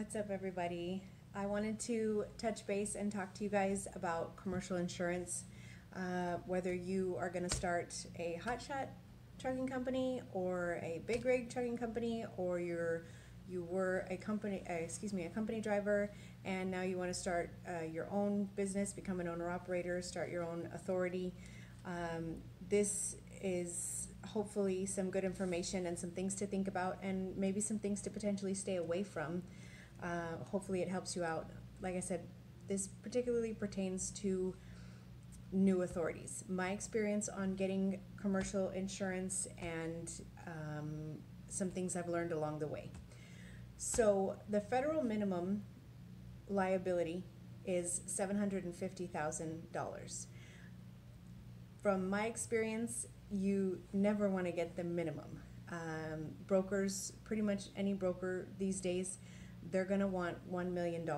What's up, everybody? I wanted to touch base and talk to you guys about commercial insurance. Whether you are going to start a hotshot trucking company or a big rig trucking company, or you were a company driver, and now you want to start your own business, become an owner operator, start your own authority. This is hopefully some good information and some things to think about, and maybe some things to potentially stay away from. Hopefully it helps you out. Like I said, this particularly pertains to new authorities. My experience on getting commercial insurance and some things I've learned along the way. So the federal minimum liability is $750,000. From my experience, you never want to get the minimum. Brokers, pretty much any broker these days, they're going to want $1 million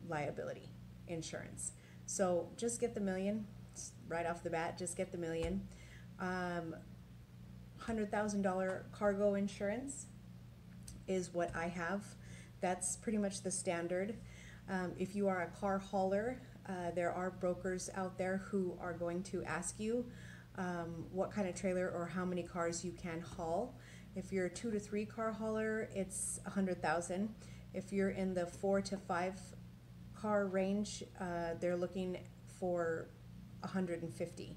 liability insurance. So just get the million right off the bat. Just get the million. $100,000 cargo insurance is what I have. That's pretty much the standard. If you are a car hauler, there are brokers out there who are going to ask you what kind of trailer or how many cars you can haul. If you're a 2 to 3 car hauler, it's $100,000. If you're in the 4 to 5 car range, they're looking for $150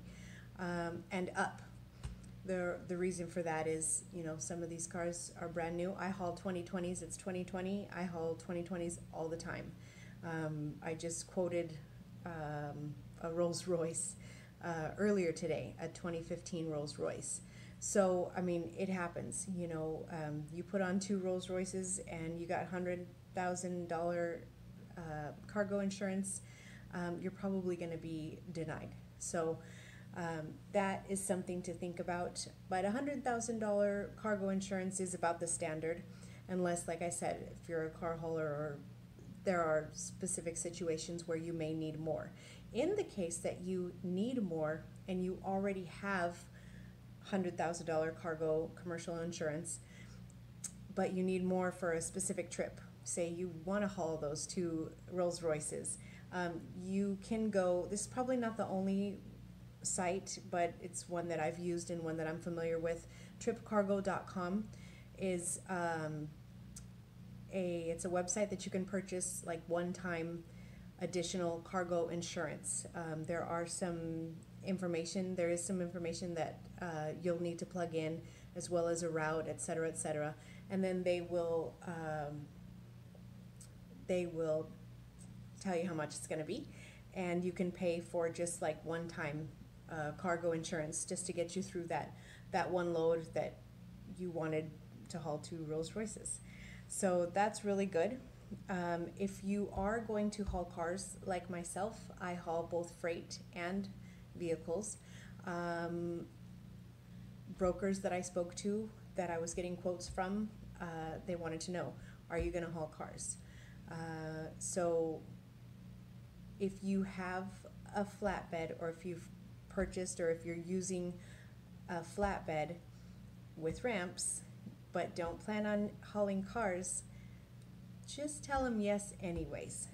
and up. The reason for that is, some of these cars are brand new. I haul 2020s. It's 2020. I haul 2020s all the time. I just quoted a Rolls Royce earlier today, a 2015 Rolls Royce. So, I mean, it happens. You put on 2 Rolls Royces and you got $100,000 cargo insurance, you're probably going to be denied. So that is something to think about. But $100,000 cargo insurance is about the standard, unless, like I said, if you're a car hauler or there are specific situations where you may need more. In the case that you need more and you already have $100,000 cargo commercial insurance, but you need more for a specific trip, say you want to haul those 2 Rolls Royces, you can go, this is probably not the only site, but it's one that I've used and one that I'm familiar with. Tripcargo.com is it's a website that you can purchase like one-time additional cargo insurance. There is some information that you'll need to plug in, as well as a route, etc., etc. And then they will tell you how much it's going to be, and you can pay for just like one-time cargo insurance just to get you through that one load that you wanted to haul 2 Rolls Royces. So that's really good. If you are going to haul cars like myself, I haul both freight and vehicles. Brokers that I spoke to, that I was getting quotes from, they wanted to know, are you going to haul cars? So if you have a flatbed, or if you've purchased, or if you're using a flatbed with ramps but don't plan on hauling cars, just tell them yes anyways.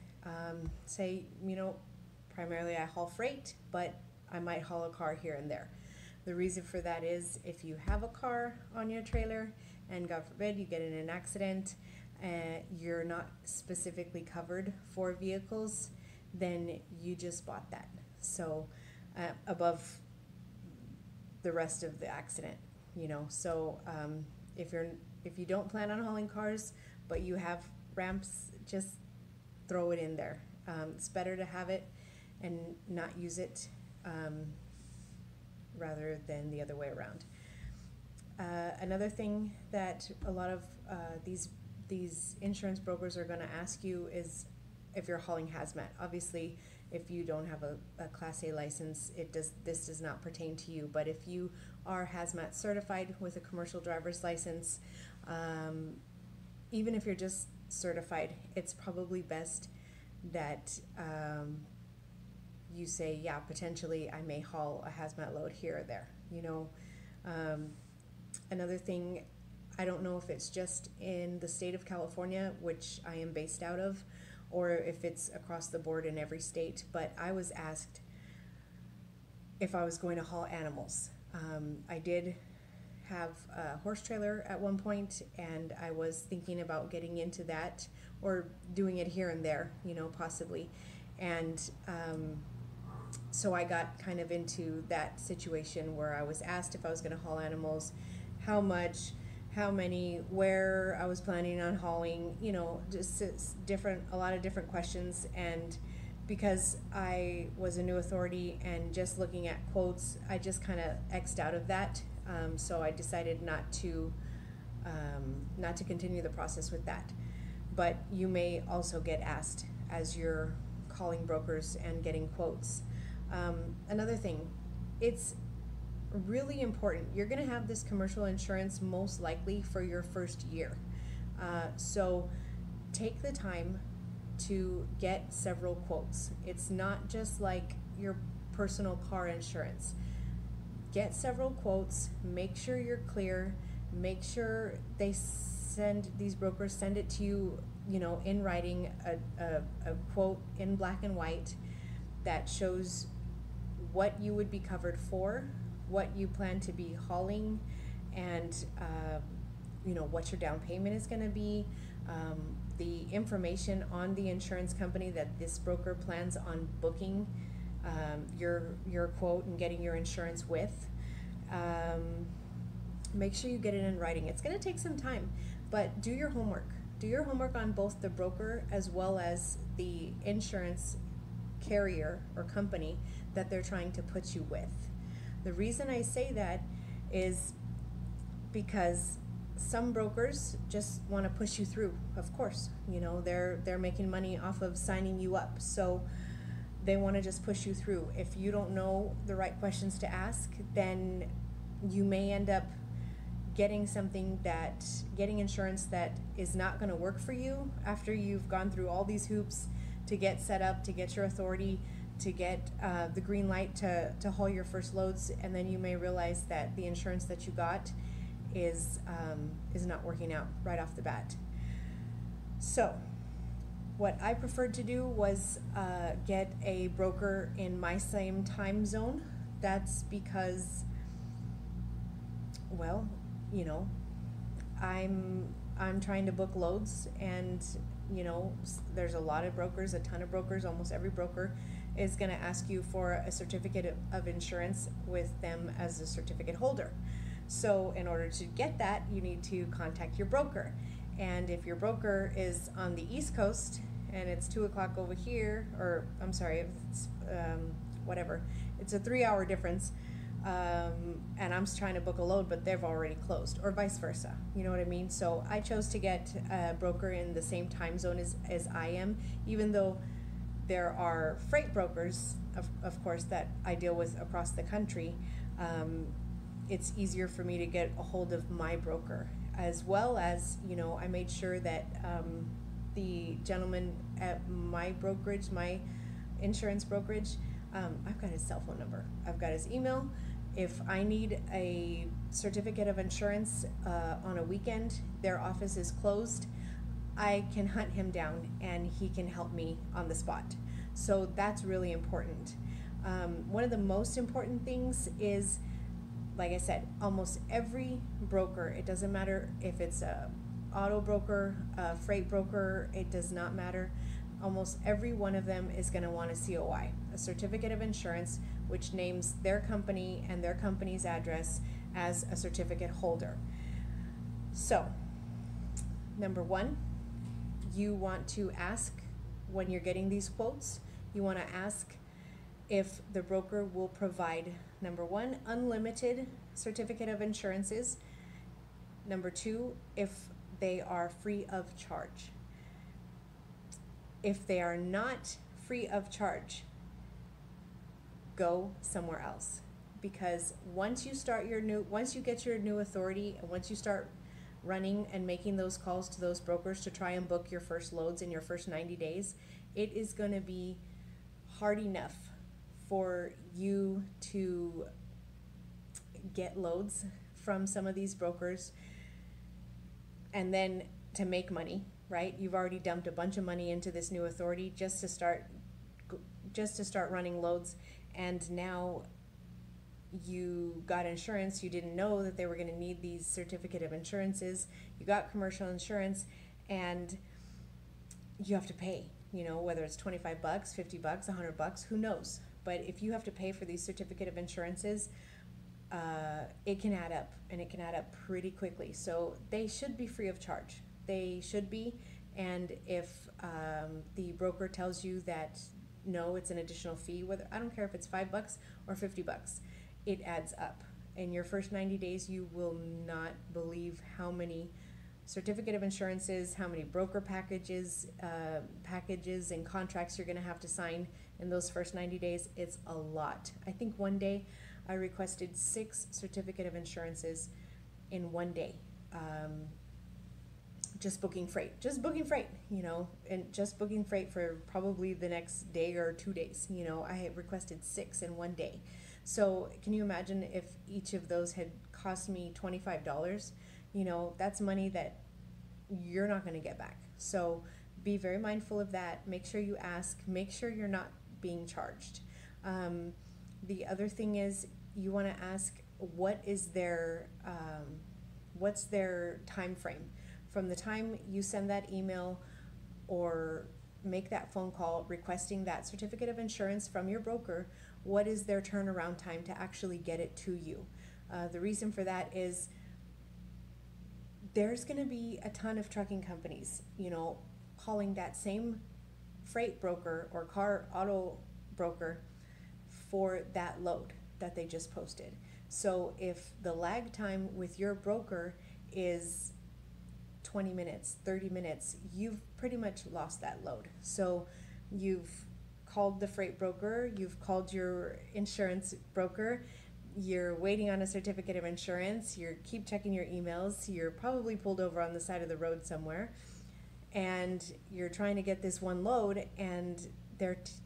Say, primarily I haul freight, but I might haul a car here and there. The reason for that is, if you have a car on your trailer and God forbid you get in an accident and you're not specifically covered for vehicles, then you just bought that. So above the rest of the accident, so if you don't plan on hauling cars but you have ramps, just throw it in there. It's better to have it and not use it rather than the other way around. Another thing that a lot of these insurance brokers are going to ask you is if you're hauling hazmat. Obviously, if you don't have a Class A license, this does not pertain to you. But if you are hazmat certified with a commercial driver's license, even if you're just certified, it's probably best that you say, yeah, potentially I may haul a hazmat load here or there. Another thing I don't know if it's just in the state of California, which I am based out of, or if it's across the board in every state, but I was asked if I was going to haul animals. I did have a horse trailer at one point, and I was thinking about getting into that or doing it here and there, possibly. And so I got kind of into that situation where I was asked if I was going to haul animals, how much, how many, where I was planning on hauling, just a lot of different questions. And because I was a new authority and just looking at quotes, I just kind of X'd out of that. So I decided not to continue the process with that. But you may also get asked as you're calling brokers and getting quotes. Another thing, it's really important. You're going to have this commercial insurance most likely for your first year. So take the time to get several quotes. It's not just like your personal car insurance. Get several quotes, make sure you're clear, make sure these brokers send it to you, in writing, a quote in black and white that shows what you would be covered for, what you plan to be hauling, and what your down payment is going to be, the information on the insurance company that this broker plans on booking your quote and getting your insurance with. Make sure you get it in writing. It's going to take some time, but do your homework. Do your homework on both the broker as well as the insurance carrier or company that they're trying to put you with. The reason I say that is because some brokers just want to push you through. Of course, they're making money off of signing you up, so they want to just push you through. If you don't know the right questions to ask, then you may end up getting insurance that is not going to work for you after you've gone through all these hoops to get set up, to get your authority, to get the green light to haul your first loads, and then you may realize that the insurance that you got is not working out right off the bat. So what I preferred to do was get a broker in my same time zone. That's because, well, I'm trying to book loads, and there's a lot of brokers, a ton of brokers. Almost every broker is going to ask you for a certificate of insurance with them as a certificate holder. So in order to get that, you need to contact your broker. And if your broker is on the East Coast and it's 2 o'clock over here, or I'm sorry, if it's whatever, it's a 3-hour difference, and I'm trying to book a load, but they've already closed, or vice versa. You know what I mean? So I chose to get a broker in the same time zone as I am, even though there are freight brokers, of course, that I deal with across the country. It's easier for me to get a hold of my broker, as well as, I made sure that the gentleman at my brokerage, my insurance brokerage, I've got his cell phone number, I've got his email. If I need a certificate of insurance on a weekend, their office is closed, I can hunt him down and he can help me on the spot. So that's really important. One of the most important things is, like I said, almost every broker, it doesn't matter if it's a auto broker, a freight broker, it does not matter. Almost every one of them is going to want a COI, a certificate of insurance, which names their company and their company's address as a certificate holder. So, number one, you want to ask when you're getting these quotes, you want to ask if the broker will provide, number one, unlimited certificate of insurances. Number two, if they are free of charge. If they are not free of charge, go somewhere else. Because once you get your new authority, and once you start running and making those calls to those brokers to try and book your first loads in your first 90 days, it is going to be hard enough for you to get loads from some of these brokers and then to make money, right? You've already dumped a bunch of money into this new authority just to start running loads, and now you got insurance. You didn't know that they were going to need these certificate of insurances. You got commercial insurance, and you have to pay, you know, whether it's 25 bucks, 50 bucks, 100 bucks, who knows? But if you have to pay for these certificate of insurances, it can add up, and it can add up pretty quickly. So they should be free of charge. They should be. And if the broker tells you that no, it's an additional fee, whether, I don't care if it's 5 bucks or 50 bucks, it adds up. In your first 90 days, you will not believe how many certificate of insurances, how many broker packages and contracts you're going to have to sign in those first 90 days. It's a lot. I think one day I requested 6 certificate of insurances in one day. Just booking freight, you know, and just booking freight for probably the next day or 2 days. You know, I had requested 6 in one day. So can you imagine if each of those had cost me $25? You know, that's money that you're not going to get back. So be very mindful of that. Make sure you ask, make sure you're not being charged. The other thing is you want to ask what's their time frame. From the time you send that email or make that phone call requesting that certificate of insurance from your broker, what is their turnaround time to actually get it to you? The reason for that is there's going to be a ton of trucking companies, you know, calling that same freight broker or car auto broker for that load that they just posted. So if the lag time with your broker is 20 minutes, 30 minutes, you've pretty much lost that load. So you've called the freight broker, you've called your insurance broker, you're waiting on a certificate of insurance, you keep checking your emails, you're probably pulled over on the side of the road somewhere, and you're trying to get this one load, and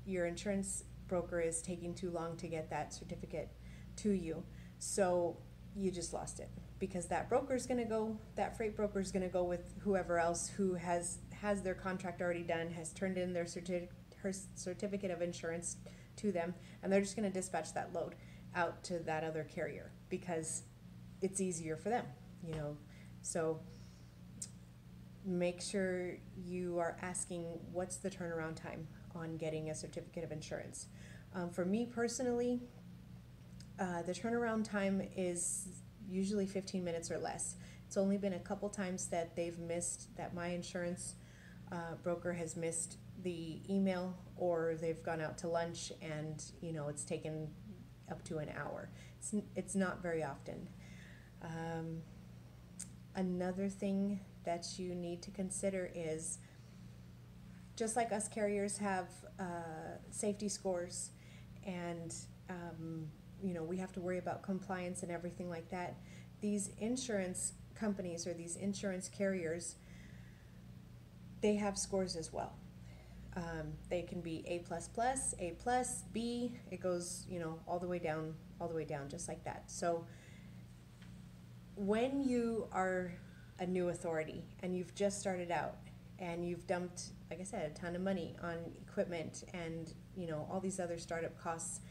your insurance broker is taking too long to get that certificate to you. So you just lost it, because that freight broker is going to go with whoever else who has their contract already done, has turned in her certificate of insurance to them, and they're just going to dispatch that load out to that other carrier because it's easier for them, you know. So make sure you are asking what's the turnaround time on getting a certificate of insurance. For me personally, the turnaround time is usually 15 minutes or less. It's only been a couple times that my insurance broker has missed the email, or they've gone out to lunch and, you know, it's taken up to an hour. It's not very often. Another thing that you need to consider is, just like us carriers have safety scores, and you know, we have to worry about compliance and everything like that. These insurance companies or these insurance carriers, they have scores as well. They can be A++, A+, B. It goes, you know, all the way down, just like that. So when you are a new authority and you've just started out and you've dumped, like I said, a ton of money on equipment and, you know, all these other startup costs,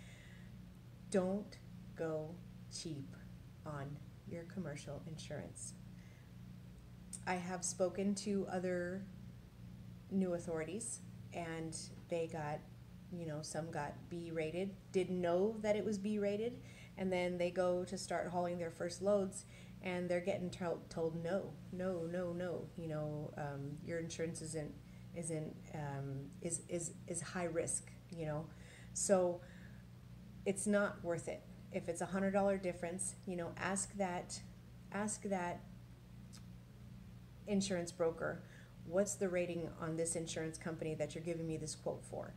don't go cheap on your commercial insurance. I have spoken to other new authorities, and they got, you know, some got B-rated, didn't know that it was B-rated, and then they go to start hauling their first loads, and they're getting told no, you know, your insurance is high risk, you know. So it's not worth it. If it's $100 difference, you know, ask that insurance broker, what's the rating on this insurance company that you're giving me this quote for?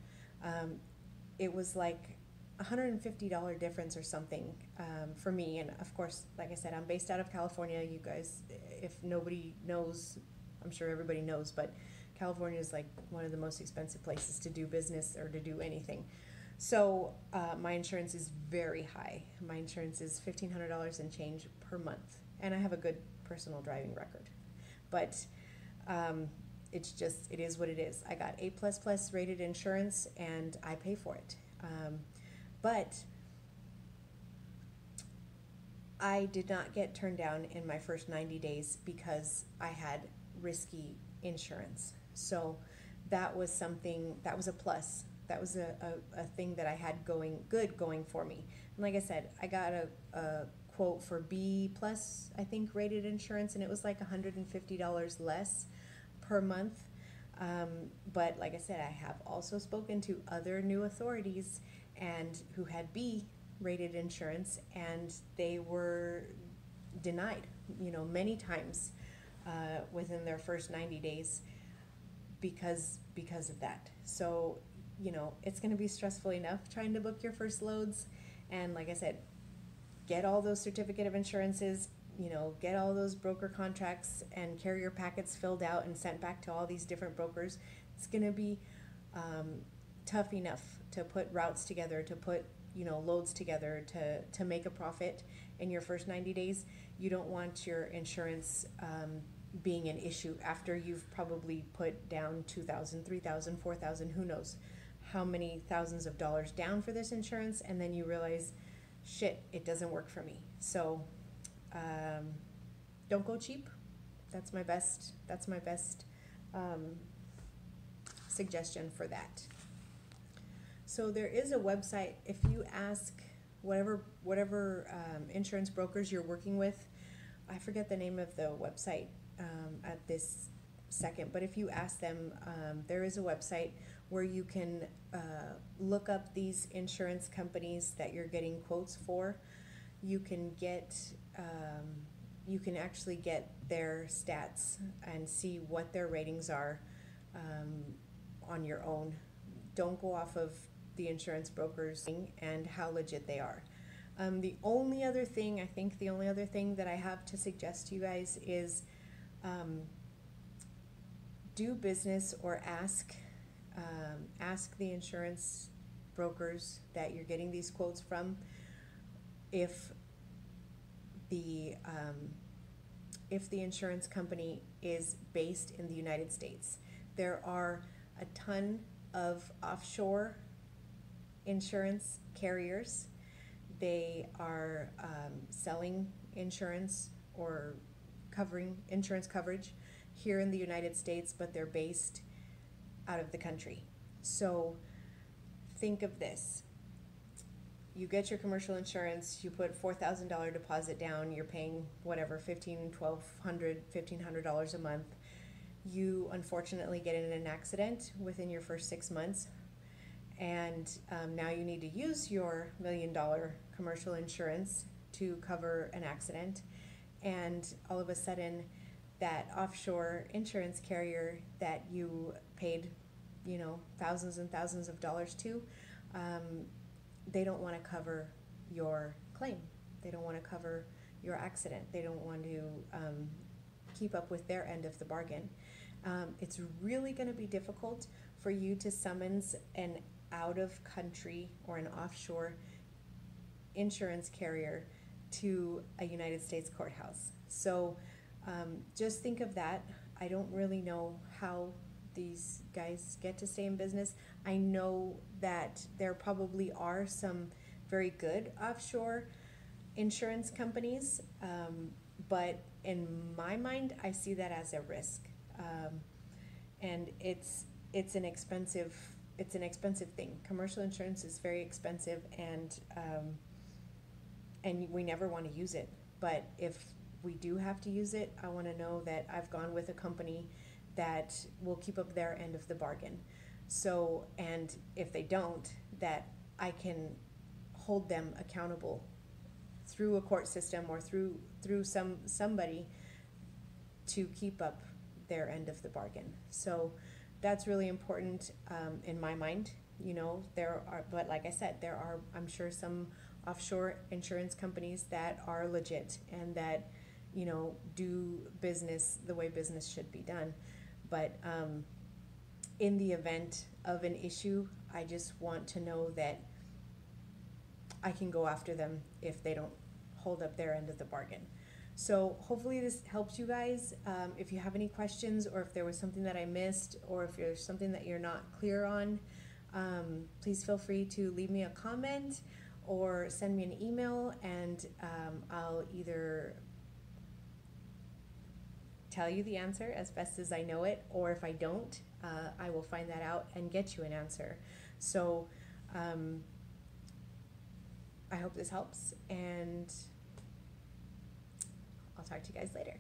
It was like $150 difference or something for me. And of course, like I said, I'm based out of California. You guys, if nobody knows, I'm sure everybody knows, but California is like one of the most expensive places to do business or to do anything. So my insurance is very high. My insurance is $1,500 and change per month, and I have a good personal driving record. but it's just, it is what it is. I got A++ rated insurance and I pay for it. But I did not get turned down in my first 90 days because I had risky insurance. So that was something, that was a plus. That was a thing that I had going for me. And like I said, I got a quote for B+, I think, rated insurance, and it was like $150 less per month. But like I said, I have also spoken to other new authorities and who had B rated insurance, and they were denied, many times within their first 90 days because of that. So, it's going to be stressful enough trying to book your first loads. And like I said, get all those certificate of insurances, get all those broker contracts and carrier packets filled out and sent back to all these different brokers. It's going to be tough enough to put routes together, to put loads together to make a profit in your first 90 days. You don't want your insurance being an issue after you've probably put down $2,000, $3,000, $4,000, who knows how many thousands of dollars down for this insurance, and then you realize, shit, it doesn't work for me. So don't go cheap. That's my best suggestion for that. So there is a website. If you ask whatever insurance brokers you're working with, I forget the name of the website at this second, but if you ask them, there is a website where you can look up these insurance companies that you're getting quotes for. You can actually get their stats and see what their ratings are on your own. Don't go off of the insurance brokers and how legit they are. The only other thing that I have to suggest to you guys is do business or ask the insurance brokers that you're getting these quotes from if the insurance company is based in the United States. There are a ton of offshore insurance carriers. They are selling insurance or covering insurance coverage here in the United States, but they're based out of the country. So think of this. You get your commercial insurance, you put $4,000 deposit down, you're paying whatever, $1,500, $1,200, $1,500 a month. You unfortunately get in an accident within your first 6 months, and now you need to use your $1 million commercial insurance to cover an accident, and all of a sudden that offshore insurance carrier that you paid thousands and thousands of dollars to, they don't want to cover your claim. They don't want to cover your accident. They don't want to keep up with their end of the bargain. It's really going to be difficult for you to summons an out-of-country or an offshore insurance carrier to a United States courthouse. So just think of that. I don't really know how these guys get to stay in business. I know that there probably are some very good offshore insurance companies, but in my mind, I see that as a risk, and it's an expensive thing. Commercial insurance is very expensive, and we never want to use it. But if we do have to use it, I want to know that I've gone with a company that will keep up their end of the bargain. So, and if they don't, that I can hold them accountable through a court system or through somebody to keep up their end of the bargain. So that's really important in my mind. There are, but like I said, there are, I'm sure, some offshore insurance companies that are legit and that do business the way business should be done. But in the event of an issue, I just want to know that I can go after them if they don't hold up their end of the bargain. So hopefully this helps you guys. If you have any questions, or if there was something that I missed, or if there's something that you're not clear on, please feel free to leave me a comment or send me an email, and I'll either tell you the answer as best as I know it, or if I don't, I will find that out and get you an answer. So I hope this helps, and I'll talk to you guys later.